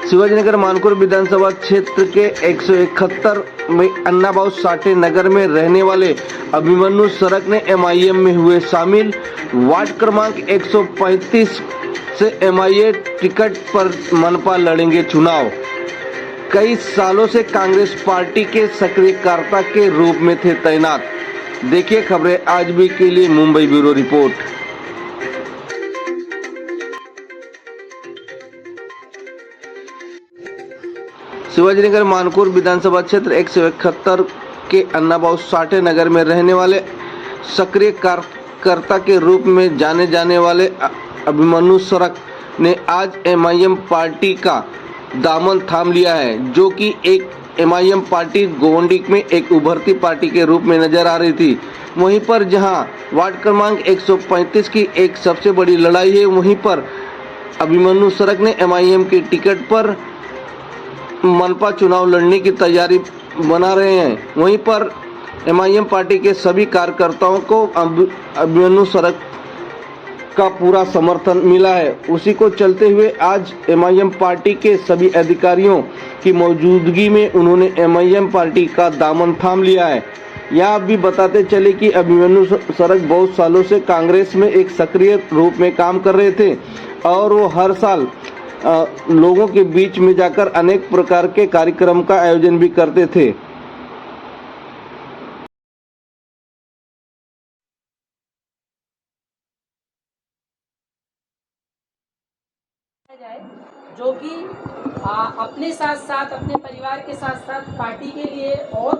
शिवाजीनगर मानकुर विधानसभा क्षेत्र के 171 में अन्नाभाऊ साठे नगर में रहने वाले अभिमन्यु सरक ने एमआईएम में हुए शामिल। वार्ड क्रमांक 135 से एमआईए टिकट पर मनपा लड़ेंगे चुनाव। कई सालों से कांग्रेस पार्टी के सक्रिय कार्यकर्ता के रूप में थे तैनात। देखिए खबरें आज भी के लिए मुंबई ब्यूरो रिपोर्ट। शिवाजीनगर मानकुर विधानसभा क्षेत्र 171 के अन्नाभाऊ साठे नगर में रहने वाले सक्रिय कार्यकर्ता के रूप में जाने जाने वाले अभिमन्यु सरक ने आज एमआईएम पार्टी का दामन थाम लिया है, जो कि एक एमआईएम पार्टी गोंडी में एक उभरती पार्टी के रूप में नजर आ रही थी। वहीं पर जहां वार्ड क्रमांक 135 की एक सबसे बड़ी लड़ाई है, वहीं पर अभिमन्यु सरक ने एमआईएम की टिकट पर मनपा चुनाव लड़ने की तैयारी बना रहे हैं। वहीं पर एमआईएम पार्टी के सभी कार्यकर्ताओं को अभिमन्यु सरक का पूरा समर्थन मिला है। उसी को चलते हुए आज एमआईएम पार्टी के सभी अधिकारियों की मौजूदगी में उन्होंने एमआईएम पार्टी का दामन थाम लिया है। यह भी बताते चले कि अभिमन्यु सरक बहुत सालों से कांग्रेस में एक सक्रिय रूप में काम कर रहे थे और वो हर साल लोगों के बीच में जाकर अनेक प्रकार के कार्यक्रम का आयोजन भी करते थे। जो कि अपने साथ साथ अपने परिवार के साथ साथ पार्टी के लिए और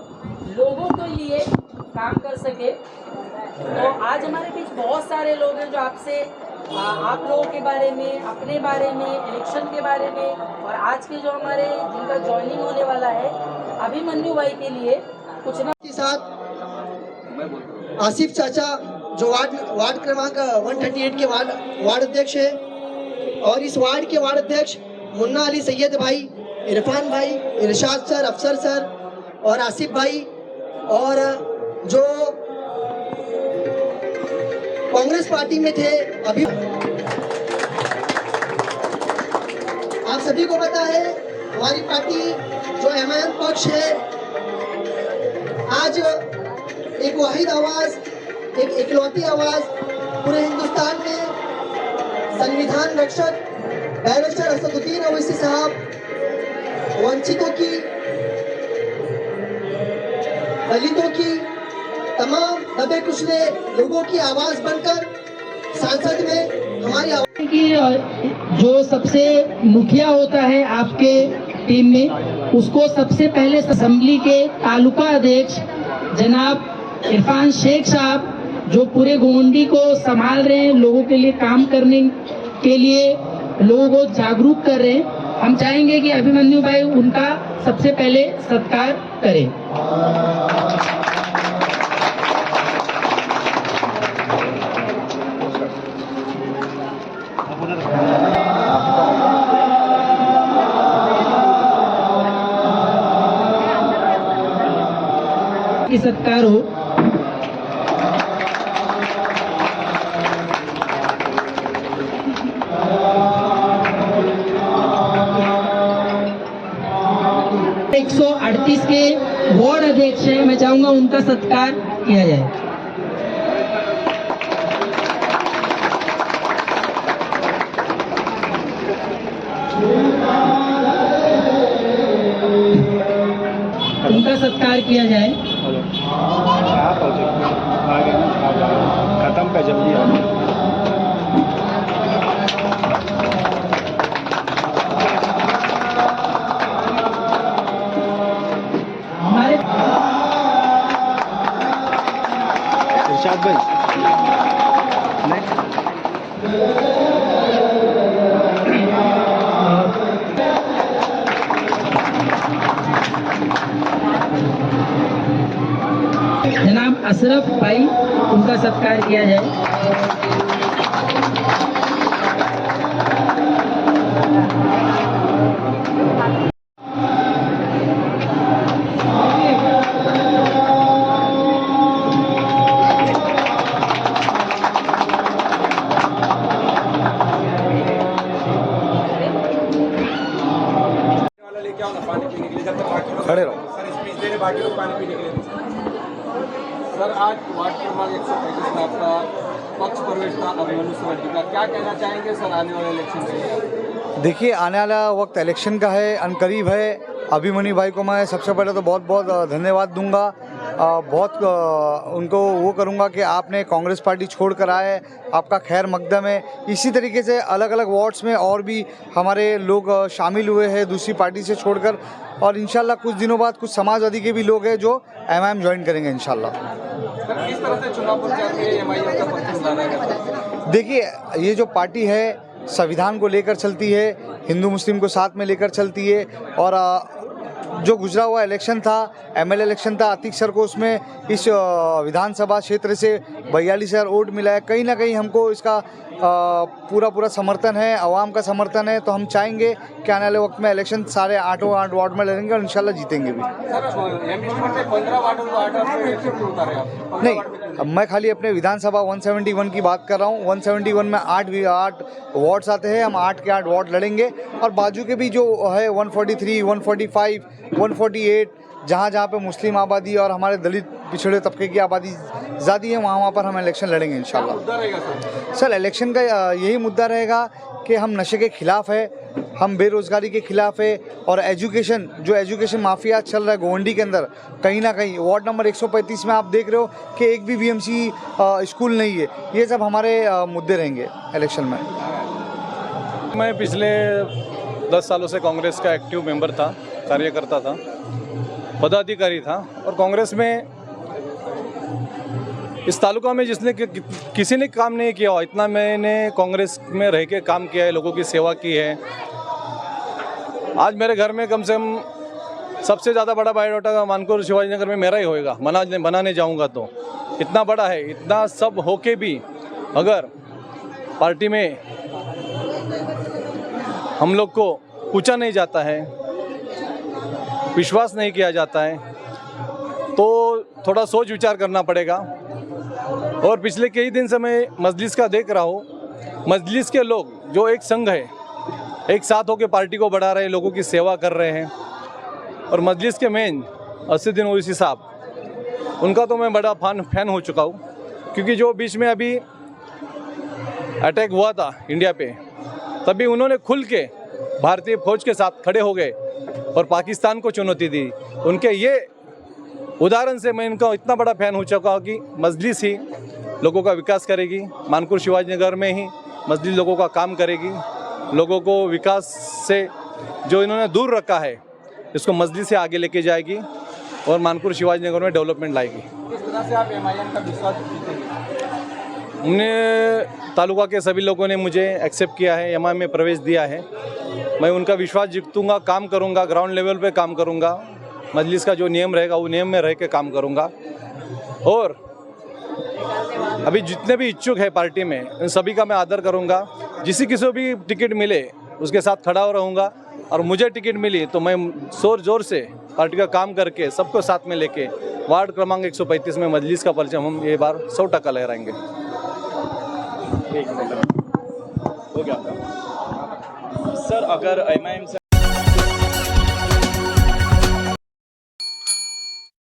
लोगों के लिए काम कर सके। तो आज हमारे बीच बहुत सारे लोग हैं जो आपसे आप लोगों के बारे में, अपने बारे में, इलेक्शन के बारे में और आज के जो हमारे जिनका ज्वाइनिंग होने वाला है अभिमन्यु भाई के लिए कुछ ना के साथ आसिफ चाचा जो वार्ड क्रमांक 138 के वार्ड अध्यक्ष है और इस वार्ड के वार्ड अध्यक्ष मुन्ना अली सैयद भाई, इरफान भाई, इरशाद सर, अफसर सर और आसिफ भाई और जो कांग्रेस पार्टी में थे अभी। आप सभी को पता है हमारी पार्टी जो एमआईएम पक्ष है आज एक वाहिद आवाज, एक इकलौती आवाज पूरे हिंदुस्तान में संविधान रक्षक बैरिस्टर असदुद्दीन ओवैसी साहब, वंचितों की, दलितों की, तमाम दबे कुचले लोगों की आवाज बनकर संसद में हमारी आवाज की जो सबसे मुखिया होता है आपके टीम में, उसको सबसे पहले असेंबली के तालुका अध्यक्ष जनाब इरफान शेख साहब जो पूरे गोंडी को संभाल रहे हैं, लोगों के लिए काम करने के लिए लोगों को जागरूक कर रहे हैं। हम चाहेंगे कि अभिमन्यु भाई उनका सबसे पहले सत्कार करें। की सत्कार हो। एक 138 के वार्ड अध्यक्ष है, मैं चाहूंगा उनका सत्कार किया जाए। उनका सत्कार किया जाए। खत्म का जल्दी हमारे इरशाद भाई जनाब अशरफ भाई, उनका सत्कार किया जाए। जाओ ना पानी पीने के लिए, जब तक बाकी लोग खड़े रहो। सर स्पीच दे रहे, बाकी लोग पानी पीने के लिए। सर आज वार्ड क्रमांक 135 में आपका पक्ष प्रवेश था अभिमन्यु सोलंकी का, क्या कहना चाहेंगे सर आने वाले इलेक्शन से? देखिए, आने वाला वक्त इलेक्शन का है, अनकरीब है। अभिमन्यु भाई को मैं सबसे पहले तो बहुत बहुत धन्यवाद दूंगा। बहुत उनको वो करूंगा कि आपने कांग्रेस पार्टी छोड़ कर आए, आपका खैर मकदम है। इसी तरीके से अलग अलग वार्ड्स में और भी हमारे लोग शामिल हुए हैं दूसरी पार्टी से छोड़कर, और इंशाल्लाह कुछ दिनों बाद कुछ समाजवादी के भी लोग हैं जो एमआईएम ज्वाइन करेंगे इंशाल्लाह। सर किस तरह से चुनाव प्रचार में एमआईएम का परचम लाना है? देखिए, ये जो पार्टी है संविधान को लेकर चलती है, हिंदू मुस्लिम को साथ में लेकर चलती है, और जो गुजरा हुआ इलेक्शन था, एमएलए इलेक्शन था अतीक सर को, उसमें इस विधानसभा क्षेत्र से 42,000 वोट मिला है। कहीं ना कहीं हमको इसका पूरा समर्थन है, आवाम का समर्थन है। तो हम चाहेंगे कि आने वाले वक्त में इलेक्शन सारे 8 वार्ड में लड़ेंगे और इंशाल्लाह जीतेंगे भी। नहीं, मैं खाली अपने विधानसभा 171 की बात कर रहा हूँ। 171 में 8 वार्ड्स आते हैं, हम 8 के 8 वार्ड लड़ेंगे, और बाजू के भी जो है 143, 145, 148, जहाँ पे मुस्लिम आबादी और हमारे दलित पिछड़े तबके की आबादी ज़्यादा है, वहाँ पर हम इलेक्शन लड़ेंगे इंशाल्लाह। सर इलेक्शन का यही मुद्दा रहेगा कि हम नशे के खिलाफ है, हम बेरोज़गारी के खिलाफ है, और एजुकेशन माफिया चल रहा है गोवंडी के अंदर। कहीं ना कहीं वार्ड नंबर 135 में आप देख रहे हो कि एक भी बीएमसी स्कूल नहीं है। ये सब हमारे मुद्दे रहेंगे इलेक्शन में। मैं पिछले 10 सालों से कांग्रेस का एक्टिव मेंबर था, कार्यकर्ता था, पदाधिकारी था, और कांग्रेस में इस तालुका में जिसने किसी ने काम नहीं किया हो इतना मैंने कांग्रेस में रह के काम किया है, लोगों की सेवा की है। आज मेरे घर में कम से कम सबसे ज़्यादा बड़ा बायोडाटा मानकोर शिवाजी नगर में मेरा ही होएगा, बनाने जाऊंगा तो। इतना बड़ा है, इतना सब होके भी अगर पार्टी में हम लोग को पूछा नहीं जाता है, विश्वास नहीं किया जाता है, तो थोड़ा सोच विचार करना पड़ेगा। और पिछले कई दिन से मैं मजलिस का देख रहा हूँ, मजलिस के लोग जो एक संघ है, एक साथ होकर पार्टी को बढ़ा रहे हैं, लोगों की सेवा कर रहे हैं। और मजलिस के मेन असदुद्दीन ओवैसी साहब, उनका तो मैं बड़ा फैन हो चुका हूँ, क्योंकि जो बीच में अभी अटैक हुआ था इंडिया पे, तभी उन्होंने खुल के भारतीय फौज के साथ खड़े हो गए और पाकिस्तान को चुनौती दी। उनके ये उदाहरण से मैं इनका इतना बड़ा फैन हो चुका हूँ कि मजलिस ही लोगों का विकास करेगी। मानकोर शिवाजी नगर में ही मजलिस लोगों का काम करेगी, लोगों को विकास से जो इन्होंने दूर रखा है इसको मजलिस से आगे लेके जाएगी और मानकोर शिवाजी नगर में डेवलपमेंट लाएगी। किस तरह से आप एमआईएम का विश्वास जीतेंगे? हमने तालुका के सभी लोगों ने मुझे एक्सेप्ट किया है, एमआईएम में प्रवेश दिया है। मैं उनका विश्वास जीतूंगा, काम करूंगा, ग्राउंड लेवल पे काम करूंगा, मजलिस का जो नियम रहेगा वो नियम में रह के काम करूंगा। और अभी जितने भी इच्छुक है पार्टी में उन सभी का मैं आदर करूंगा। किसी को भी टिकट मिले उसके साथ खड़ा हो रहूँगा, और मुझे टिकट मिली तो मैं जोर से पार्टी का काम करके सबको साथ में लेके वार्ड क्रमांक 135 में मजलिस का परचम हम ये बार 100% लहराएंगे। हो गया सर, अगर एमआईएम से